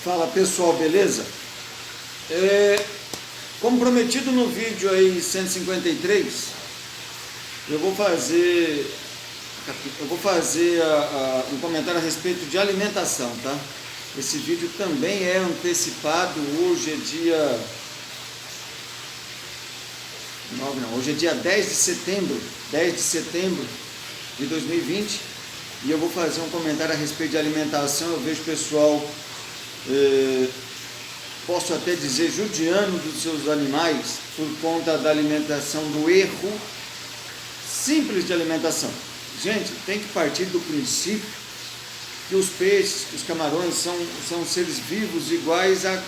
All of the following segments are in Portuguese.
Fala pessoal, beleza? Como prometido no vídeo aí 153, eu vou fazer um comentário a respeito de alimentação, tá? Esse vídeo também é antecipado. Hoje é dia 9, não, hoje é dia 10 de setembro de 2020, e eu vou fazer um comentário a respeito de alimentação. Eu vejo pessoal, posso até dizer, judiando dos seus animais por conta da alimentação, do erro simples de alimentação. Gente, tem que partir do princípio que os peixes, os camarões são seres vivos iguais ao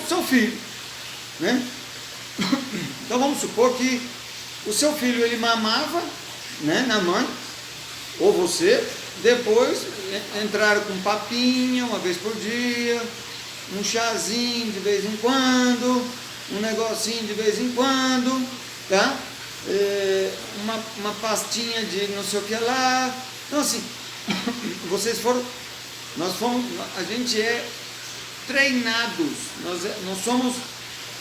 seu filho, né? Então vamos supor que o seu filho ele mamava, né, na mãe, ou você, depois entraram com papinha uma vez por dia, um chazinho de vez em quando, um negocinho de vez em quando, tá? Uma pastinha de não sei o que lá. Então assim, a gente é treinados,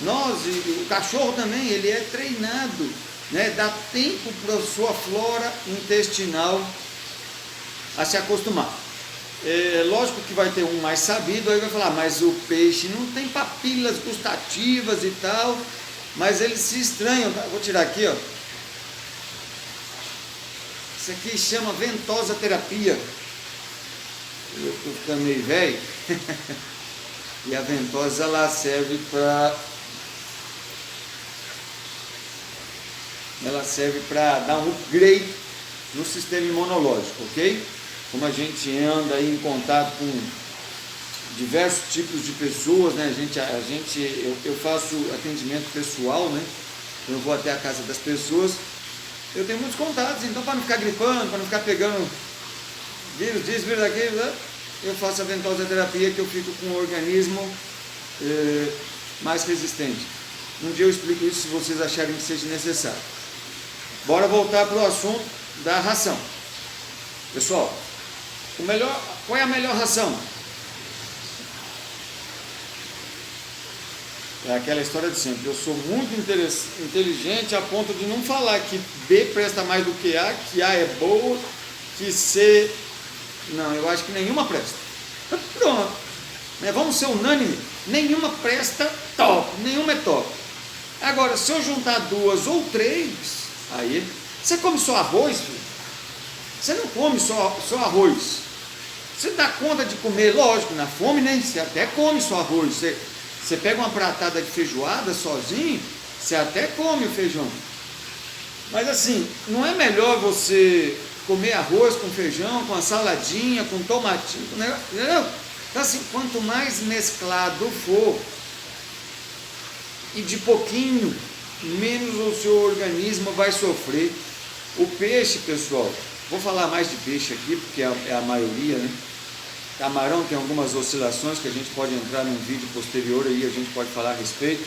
nós e o cachorro também, ele é treinado, né? Dá tempo para a sua flora intestinal a se acostumar. Lógico que vai ter um mais sabido, aí vai falar, mas o peixe não tem papilas gustativas e tal, mas eles se estranham. Vou tirar aqui, ó. Isso aqui chama ventosa terapia. Eu estou ficando meio velho. E a ventosa ela serve para dar um upgrade no sistema imunológico, ok? Como a gente anda aí em contato com diversos tipos de pessoas, né? Eu faço atendimento pessoal, né? Eu vou até a casa das pessoas, eu tenho muitos contatos, então para não ficar gripando, para não ficar pegando vírus disso, vírus daquilo, né? Eu faço a ventosa terapia, que eu fico com o organismo mais resistente. Um dia eu explico isso se vocês acharem que seja necessário. Bora voltar para o assunto da ração. Pessoal, qual é a melhor ração? É aquela história de sempre. Eu sou muito inteligente a ponto de não falar que B presta mais do que A, que A é boa, que C... Não, eu acho que nenhuma presta. Pronto. Vamos ser unânime. Nenhuma presta top. Nenhuma é top. Agora, se eu juntar duas ou três, aí... Você come só arroz, filho? Você não come só arroz. Você dá conta de comer, lógico, na fome, né? Você até come só arroz. Você pega uma pratada de feijoada sozinho, você até come o feijão. Mas assim, não é melhor você comer arroz com feijão, com a saladinha, com tomatinho, com negócio, entendeu? Então assim, quanto mais mesclado for, e de pouquinho, menos o seu organismo vai sofrer. O peixe, pessoal, vou falar mais de peixe aqui, porque é a maioria, né? Camarão tem algumas oscilações que a gente pode entrar num vídeo posterior aí, a gente pode falar a respeito.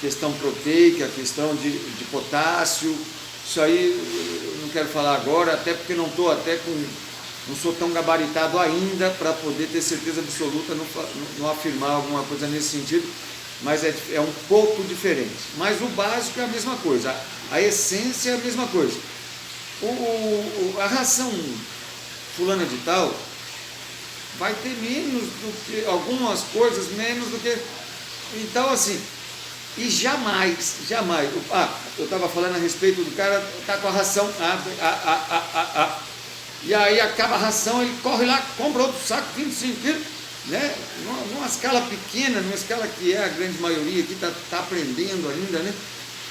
Questão proteica, questão de potássio, isso aí eu não quero falar agora, até porque não sou tão gabaritado ainda para poder ter certeza absoluta, não afirmar alguma coisa nesse sentido, mas é um pouco diferente. Mas o básico é a mesma coisa, a essência é a mesma coisa. A ração fulana de tal vai ter menos do que, algumas coisas menos do que, então assim, e jamais, eu estava falando a respeito do cara, tá com a ração, e aí acaba a ração, ele corre lá, compra outro saco, 25 quilos, né, numa escala pequena, numa escala que é a grande maioria aqui, tá aprendendo ainda, né,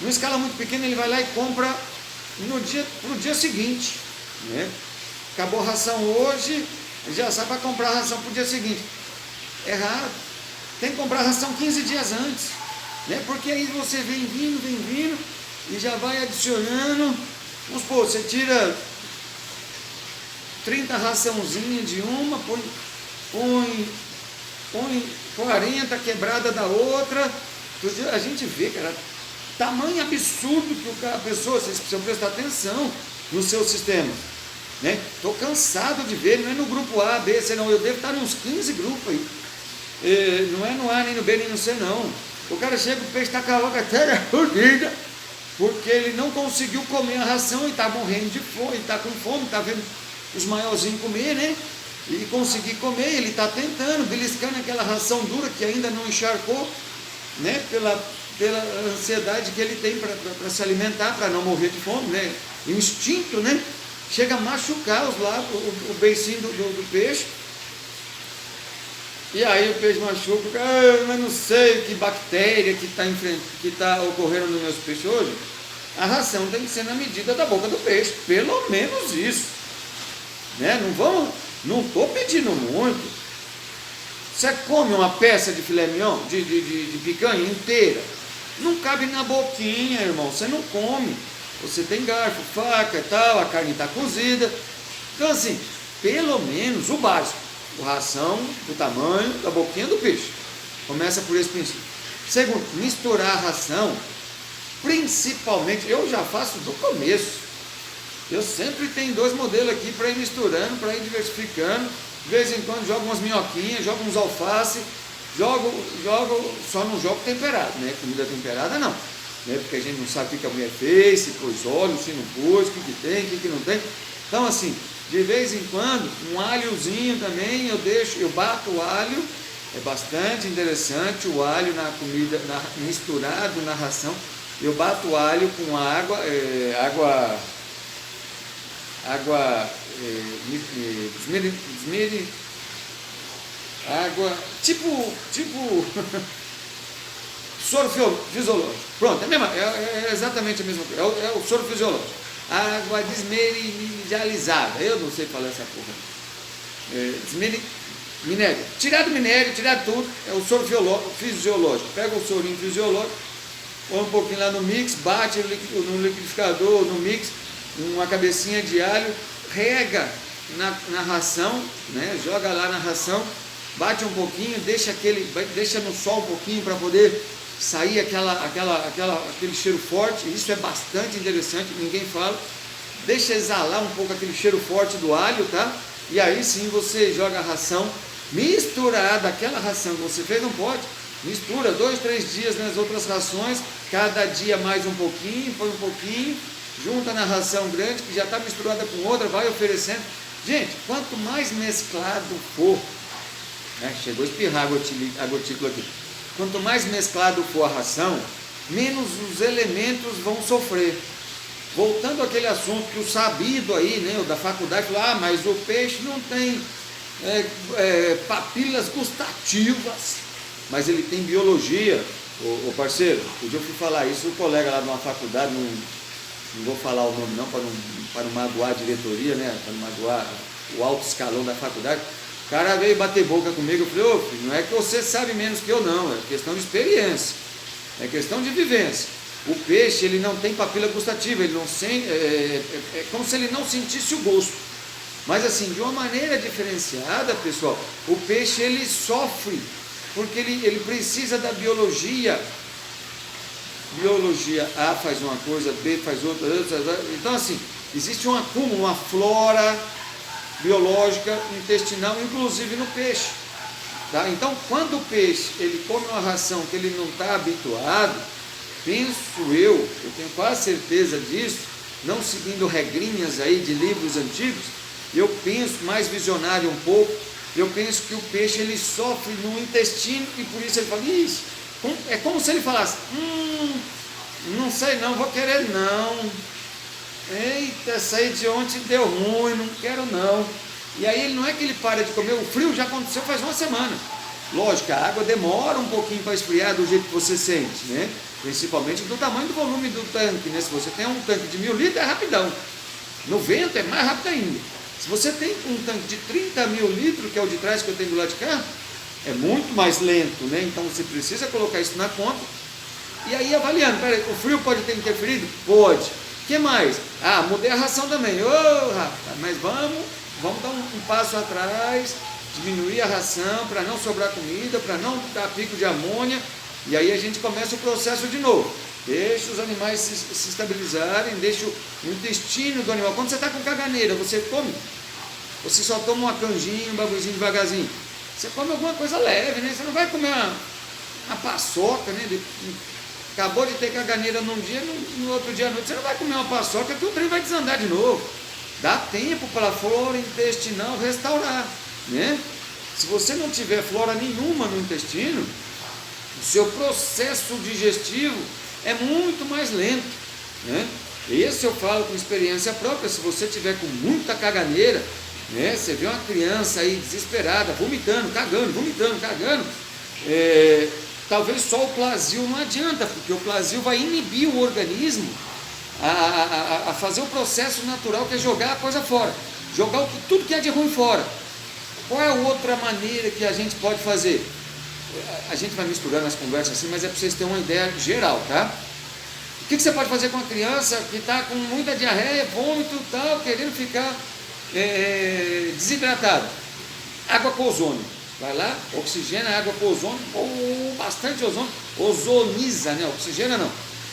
numa escala muito pequena, ele vai lá e compra pro dia seguinte, né, acabou a ração hoje, já sai para comprar a ração para o dia seguinte. Errado. Tem que comprar a ração 15 dias antes, né? Porque aí você vem vindo e já vai adicionando. Vamos supor, você tira 30 raçãozinhas de uma, põe 40 quebrada da outra. A gente vê, cara, tamanho absurdo que a pessoa, vocês precisam prestar atenção no seu sistema. Estou cansado de ver, não é no grupo A, B, C, não, eu devo estar em uns 15 grupos aí. não é no A, nem no B, nem no C, não. O cara chega, o peixe está com a boca até fodida, porque ele não conseguiu comer a ração e está morrendo de fome, está com fome, está vendo os maiorzinhos comer, né? E conseguir comer, ele está tentando, beliscando aquela ração dura que ainda não encharcou, né? Pela ansiedade que ele tem para se alimentar, para não morrer de fome, né? E o instinto, né? Chega a machucar o beicinho do peixe. E aí o peixe machuca, mas não sei que bactéria que está ocorrendo nos meus peixes hoje. A ração tem que ser na medida da boca do peixe, pelo menos isso, né? Não estou pedindo muito. Você come uma peça de filé mignon, de picanha inteira, não cabe na boquinha, irmão, você não come. Você tem garfo, faca e tal, a carne está cozida. Então assim, pelo menos o básico, a ração do tamanho da boquinha do peixe. Começa por esse princípio. Segundo, misturar a ração, principalmente, eu já faço do começo. Eu sempre tenho 2 modelos aqui para ir misturando, para ir diversificando. De vez em quando jogo umas minhoquinhas, jogo uns alface, só não jogo temperado, né? Comida temperada não, né? Porque a gente não sabe o que a mulher fez, se pôs óleo, se não pôs, o que tem, o que não tem. Então assim, de vez em quando, um alhozinho também, eu bato o alho, é bastante interessante o alho na comida, misturado na ração. Eu bato o alho com água, tipo soro fisiológico. Pronto, é exatamente a mesma coisa, é o soro fisiológico. Água desmineralizada, eu não sei falar essa porra. Minério. Tirar do minério, tirar tudo, é o soro fisiológico. Pega o sorinho fisiológico, põe um pouquinho lá no mix, bate no liquidificador, no mix, uma cabecinha de alho, rega na ração, né? Joga lá na ração, bate um pouquinho, deixa no sol um pouquinho para poder sair aquele cheiro forte. Isso é bastante interessante, ninguém fala. Deixa exalar um pouco aquele cheiro forte do alho, tá? E aí sim você joga a ração misturada, aquela ração que você fez, não pode. Mistura 2, 3 dias nas outras rações, cada dia mais um pouquinho, põe um pouquinho, junta na ração grande, que já está misturada com outra, vai oferecendo. Gente, quanto mais mesclado for, né? Chegou a espirrar a gotícula aqui. Quanto mais mesclado for a ração, menos os elementos vão sofrer. Voltando àquele assunto que o sabido aí, né, o da faculdade, falou, mas o peixe não tem papilas gustativas, mas ele tem biologia. Ô parceiro, hoje eu fui falar isso, o colega lá de uma faculdade, não vou falar o nome não, para não magoar a diretoria, né, para não magoar o alto escalão da faculdade. O cara veio bater boca comigo, eu falei, filho, não é que você sabe menos que eu não, é questão de experiência, é questão de vivência. O peixe, ele não tem papila gustativa, ele não sente, é como se ele não sentisse o gosto. Mas assim, de uma maneira diferenciada, pessoal, o peixe ele sofre, porque ele precisa da biologia. Biologia A faz uma coisa, B faz outra. Então assim, existe um acúmulo, uma flora biológica intestinal, inclusive no peixe. Tá? Então, quando o peixe ele come uma ração que ele não está habituado, penso eu tenho quase certeza disso, não seguindo regrinhas aí de livros antigos, eu penso, mais visionário um pouco, eu penso que o peixe ele sofre no intestino e por isso ele fala, é como se ele falasse, não sei não, vou querer não, eita, essa aí de ontem deu ruim, não quero não. E aí ele não é que ele para de comer, o frio já aconteceu faz uma semana. Lógico, a água demora um pouquinho para esfriar do jeito que você sente, né? Principalmente do tamanho do volume do tanque, né? Se você tem um tanque de 1000 litros, é rapidão. No vento é mais rápido ainda. Se você tem um tanque de 30.000 litros, que é o de trás que eu tenho do lado de cá, é muito mais lento, né? Então você precisa colocar isso na conta. E aí avaliando, peraí, o frio pode ter interferido? Pode. O que mais? Mudei a ração também. Rapaz, mas vamos dar um passo atrás, diminuir a ração para não sobrar comida, para não dar pico de amônia, e aí a gente começa o processo de novo. Deixa os animais se estabilizarem, deixa o intestino do animal. Quando você está com caganeira, você come, você só toma uma canjinha, um bagulhozinho devagarzinho. você come alguma coisa leve, né? Você não vai comer uma paçoca, né? Acabou de ter caganeira num dia, no outro dia à noite, você não vai comer uma paçoca que o trem vai desandar de novo. Dá tempo para a flora intestinal restaurar, né? Se você não tiver flora nenhuma no intestino, o seu processo digestivo é muito mais lento, né? Esse eu falo com experiência própria. Se você tiver com muita caganeira, né? Você vê uma criança aí desesperada, vomitando, cagando, talvez só o Plasil não adianta, porque o Plasil vai inibir o organismo a fazer o processo natural, que é jogar a coisa fora, jogar tudo que é de ruim fora. Qual é a outra maneira que a gente pode fazer? A gente vai misturando as conversas assim, mas é para vocês terem uma ideia geral, tá? O que você pode fazer com uma criança que está com muita diarreia, vômito e tal, querendo ficar desidratado? Água com ozônio. Vai lá, oxigena a água com ozônio, ou bastante ozônio, ozoniza, né? Oxigena não.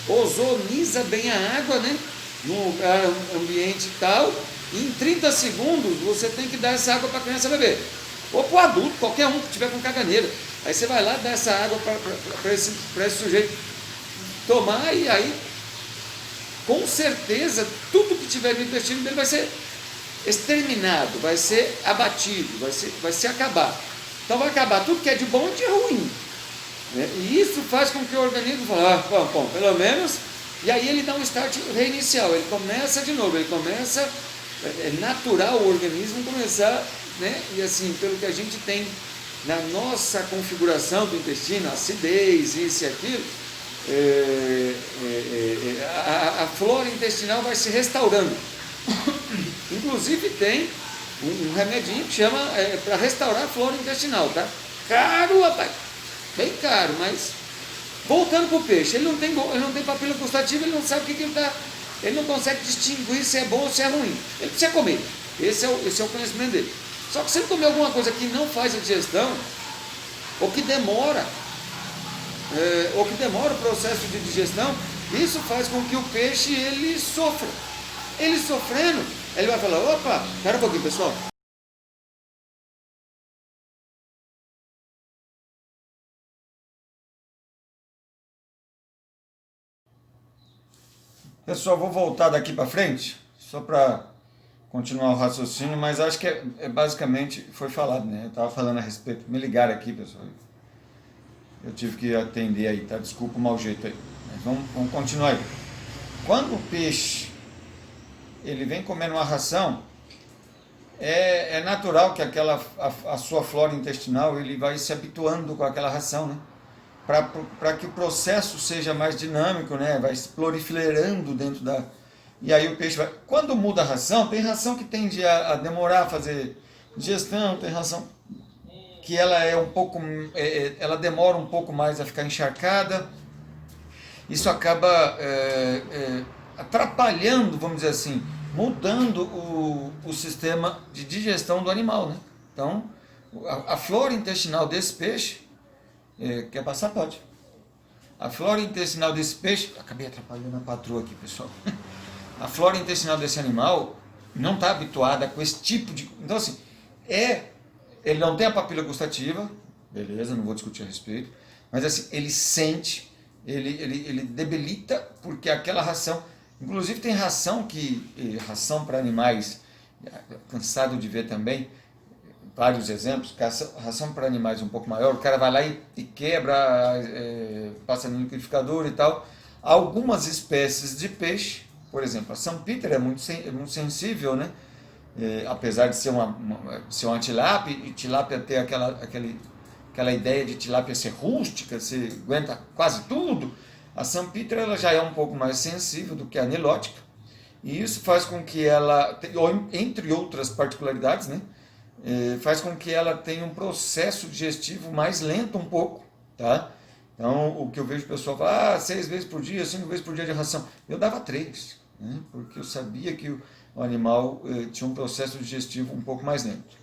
Ozoniza bem a água, né? No ambiente tal. E em 30 segundos você tem que dar essa água para a criança beber. Ou para o adulto, qualquer um que tiver com caganeira. Aí você vai lá, dá essa água para esse sujeito tomar, e aí, com certeza, tudo que tiver no intestino dele vai ser exterminado, vai ser abatido, vai se acabar. Então vai acabar tudo que é de bom e de ruim, né? E isso faz com que o organismo fale, bom, pelo menos, e aí ele dá um start reinicial, ele começa de novo, é natural o organismo começar, né? E assim, pelo que a gente tem na nossa configuração do intestino, acidez, isso e aquilo, a flora intestinal vai se restaurando. Inclusive tem um remedinho que chama para restaurar a flora intestinal, tá? Caro, rapaz, bem caro, mas voltando para o peixe, ele não tem papila gustativa, ele não sabe o que ele está, ele não consegue distinguir se é bom ou se é ruim. Ele precisa comer, esse é o conhecimento dele. Só que se ele comer alguma coisa que não faz a digestão, ou que demora o processo de digestão, isso faz com que o peixe ele sofra. Ele sofrendo, ele vai falar, opa, espera um pouquinho, pessoal. Pessoal, vou voltar daqui para frente, só para continuar o raciocínio, mas acho que basicamente foi falado, né? Eu estava falando a respeito, me ligaram aqui, pessoal. Eu tive que atender aí, tá? Desculpa o mau jeito aí. Mas vamos continuar aí. Quando o peixe ele vem comendo uma ração, é natural que a sua flora intestinal ele vai se habituando com aquela ração, né? Para que o processo seja mais dinâmico, né? Vai se proliferando dentro da... E aí o peixe vai... Quando muda a ração, tem ração que tende a demorar a fazer digestão, tem ração que ela é um pouco... ela demora um pouco mais a ficar encharcada. Isso acaba atrapalhando, vamos dizer assim, mudando o sistema de digestão do animal, né? Então, a flora intestinal desse peixe, quer passar? Pode. A flora intestinal desse peixe, acabei atrapalhando a patroa aqui, pessoal. A flora intestinal desse animal não está habituada com esse tipo de... Então, assim, ele não tem a papila gustativa, beleza, não vou discutir a respeito, mas assim, ele sente, ele debilita, porque aquela ração... Inclusive tem ração para animais, cansado de ver também, vários exemplos, ração para animais um pouco maior, o cara vai lá e quebra, passa no liquidificador e tal. Algumas espécies de peixe, por exemplo, a São Peter é muito sensível, né? Apesar de ser uma tilápia, e tilápia ter aquela ideia de tilápia ser rústica, você aguenta quase tudo, a São Peter ela já é um pouco mais sensível do que a anilótica, e isso faz com que ela, entre outras particularidades, né? Faz com que ela tenha um processo digestivo mais lento um pouco, tá? Então, o que eu vejo o pessoal falar, 6 vezes por dia, 5 vezes por dia de ração. Eu dava 3, né? Porque eu sabia que o animal tinha um processo digestivo um pouco mais lento.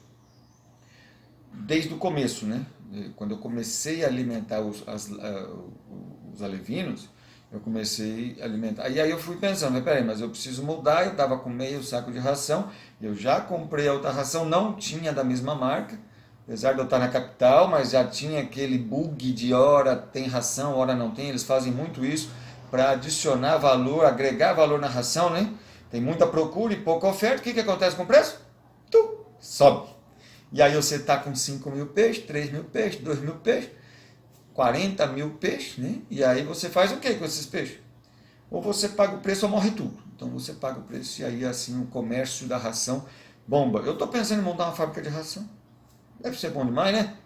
Desde o começo, né? Quando eu comecei a alimentar os alevinos, eu comecei a alimentar. E aí eu fui pensando, peraí, mas eu preciso mudar, eu estava com meio saco de ração, eu já comprei a outra ração, não tinha da mesma marca, apesar de eu estar na capital, mas já tinha aquele bug de hora tem ração, hora não tem, eles fazem muito isso para adicionar valor, agregar valor na ração, né? Tem muita procura e pouca oferta, o que acontece com o preço? Sobe. E aí você está com 5 mil peixes, 3 mil peixes, 2 mil peixes, 40 mil peixes, né? E aí você faz o que com esses peixes? Ou você paga o preço ou morre tudo. Então você paga o preço e aí assim o comércio da ração bomba. Eu estou pensando em montar uma fábrica de ração. Deve ser bom demais, né?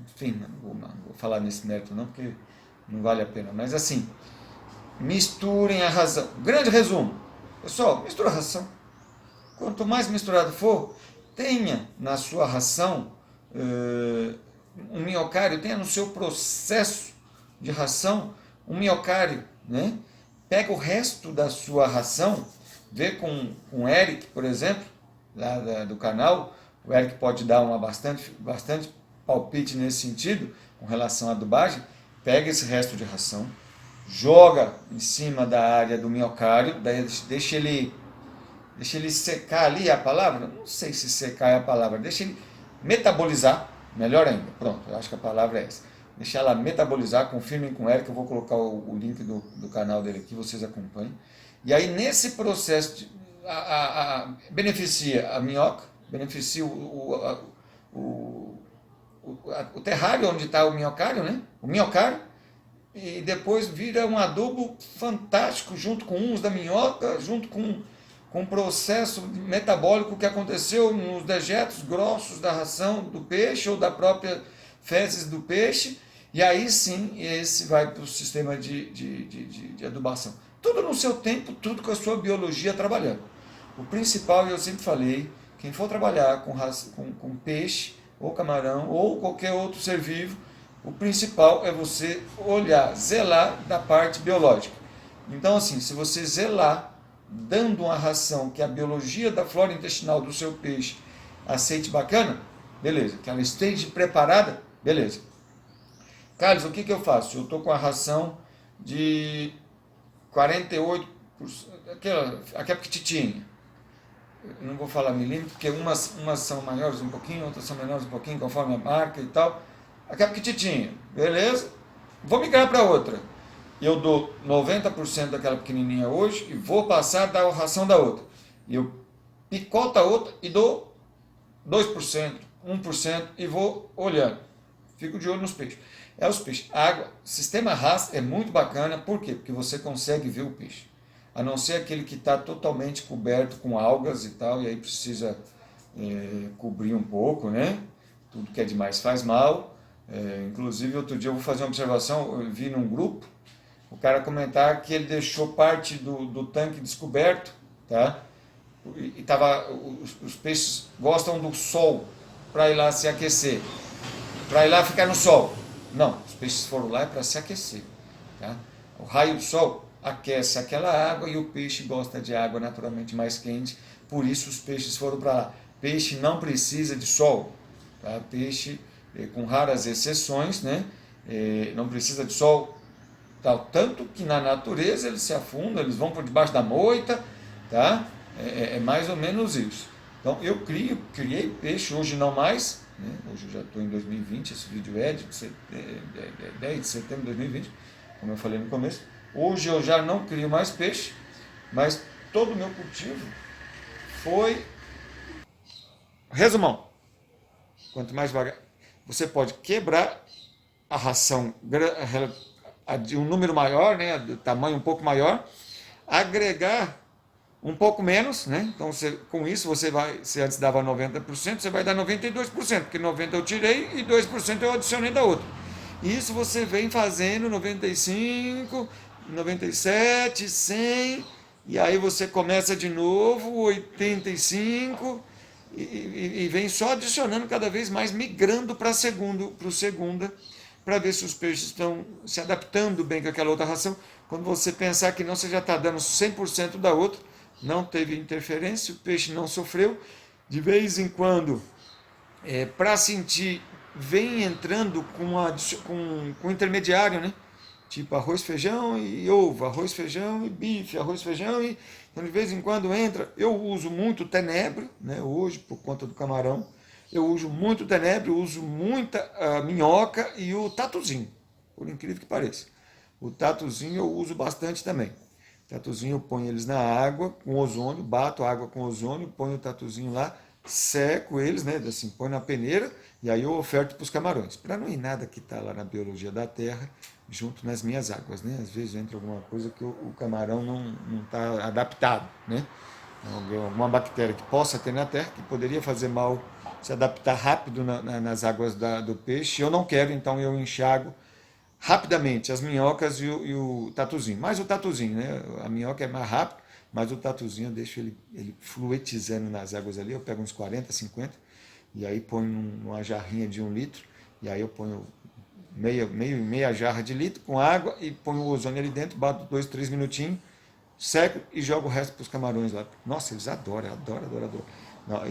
Enfim, não vou falar nesse mérito não, porque não vale a pena. Mas assim, misturem a ração. Grande resumo. Pessoal, mistura a ração. Quanto mais misturado for, tenha na sua ração um minhocário, tenha no seu processo de ração um minhocário, né? Pega o resto da sua ração, vê com o Eric, por exemplo, lá do canal, o Eric pode dar bastante palpite nesse sentido, com relação à adubagem, pega esse resto de ração, joga em cima da área do minhocário, daí deixa ele secar ali, a palavra? Não sei se secar é a palavra, deixa ele metabolizar, melhor ainda, pronto, eu acho que a palavra é essa. Deixar ela metabolizar, confirmem com o Eric, eu vou colocar o link do canal dele aqui, vocês acompanhem. E aí nesse processo, beneficia a minhoca, beneficia o terrário onde está o minhocário, né? O minhocário, e depois vira um adubo fantástico junto com humus da minhoca, junto com o processo metabólico que aconteceu nos dejetos grossos da ração do peixe ou da própria fezes do peixe, e aí sim esse vai para o sistema de adubação. Tudo no seu tempo, tudo com a sua biologia trabalhando. O principal, eu sempre falei, quem for trabalhar com peixe, ou camarão, ou qualquer outro ser vivo, o principal é você olhar, zelar da parte biológica. Então assim, se você zelar, dando uma ração que a biologia da flora intestinal do seu peixe aceite bacana, beleza. Que ela esteja preparada, beleza. Carlos, o que eu faço? Eu estou com a ração de 48%, aquela pequititinha. Eu não vou falar milímetro, porque umas são maiores um pouquinho, outras são menores um pouquinho, conforme a marca e tal. Aquela pequititinha, beleza? Vou migrar para outra. Eu dou 90% daquela pequenininha hoje e vou passar a dar a ração da outra. E eu picoto a outra e dou 2%, 1% e vou olhando. Fico de olho nos peixes. Os peixes. A água, sistema RAS é muito bacana, por quê? Porque você consegue ver o peixe. A não ser aquele que está totalmente coberto com algas e tal, e aí precisa cobrir um pouco, né? Tudo que é demais faz mal. Inclusive, outro dia eu vou fazer uma observação, eu vi num grupo, o cara comentar que ele deixou parte do tanque descoberto, tá? E os peixes gostam do sol para ir lá se aquecer, para ir lá ficar no sol. Não, os peixes foram lá para se aquecer, tá? O raio do sol aquece aquela água e o peixe gosta de água naturalmente mais quente, por isso os peixes foram para lá. Peixe não precisa de sol, tá? Peixe, com raras exceções, né? Não precisa de sol, tal. Tanto que na natureza eles se afundam, eles vão por debaixo da moita, tá? É mais ou menos isso. Então eu criei peixe, hoje não mais, né? Hoje eu já estou em 2020, esse vídeo é de 10 de setembro de 2020, como eu falei no começo. Hoje eu já não crio mais peixe, mas todo o meu cultivo foi... Resumão, quanto mais vagar, você pode quebrar a ração de um número maior, né, de tamanho um pouco maior, agregar um pouco menos, né? Então com isso você antes dava 90%, você vai dar 92%, porque 90% eu tirei e 2% eu adicionei da outra. Isso você vem fazendo 95%, 97%, 100%, e aí você começa de novo, 85%, e vem só adicionando cada vez mais, migrando para o segunda, para ver se os peixes estão se adaptando bem com aquela outra ração. Quando você pensar que não, você já está dando 100% da outra, não teve interferência, o peixe não sofreu. De vez em quando, para sentir, vem entrando com intermediário, né? Tipo arroz, feijão e ovo, arroz, feijão e bife, arroz, feijão e... Então de vez em quando entra, eu uso muito tenebro, né? Hoje por conta do camarão, eu uso muito tenebro, eu uso muita minhoca e o tatuzinho, por incrível que pareça. O tatuzinho eu uso bastante também. Tatuzinho eu ponho eles na água com ozônio, bato a água com ozônio, ponho o tatuzinho lá, seco eles, né, assim, põe na peneira e aí eu oferto para os camarões. Para não ir nada que está lá na biologia da terra junto nas minhas águas, né? Às vezes entra alguma coisa que o camarão não está adaptado, né? Alguma bactéria que possa ter na terra que poderia fazer mal, se adaptar rápido nas águas do peixe. Eu não quero, então eu enxago rapidamente as minhocas e o tatuzinho. Mais o tatuzinho, né? A minhoca é mais rápido, mas o tatuzinho eu deixo ele fluetizando nas águas ali. Eu pego uns 40, 50 e aí ponho numa jarrinha de 1 litro e aí eu ponho meia jarra de litro com água e ponho o ozônio ali dentro, bato 2, 3 minutinhos, seco e jogo o resto para os camarões lá. Nossa, eles adoram, adoram, adoram, adoram. Não,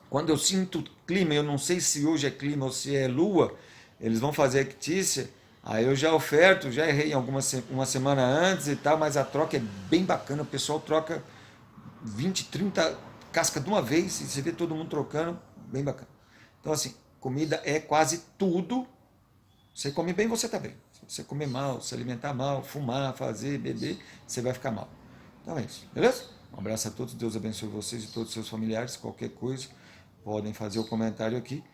quando eu sinto clima, eu não sei se hoje é clima ou se é lua, eles vão fazer ictícia, aí eu já oferto, já errei uma semana antes e tal, mas a troca é bem bacana, o pessoal troca 20, 30 cascas de uma vez, e você vê todo mundo trocando, bem bacana. Então assim, comida é quase tudo, você come bem, você está bem. Se você comer mal, se alimentar mal, fumar, fazer, beber, você vai ficar mal. Então é isso, beleza? Um abraço a todos, Deus abençoe vocês e todos os seus familiares, qualquer coisa, podem fazer o comentário aqui,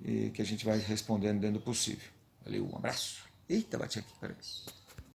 e que a gente vai respondendo dentro do possível. Valeu, um abraço. Eita, bati aqui, peraí.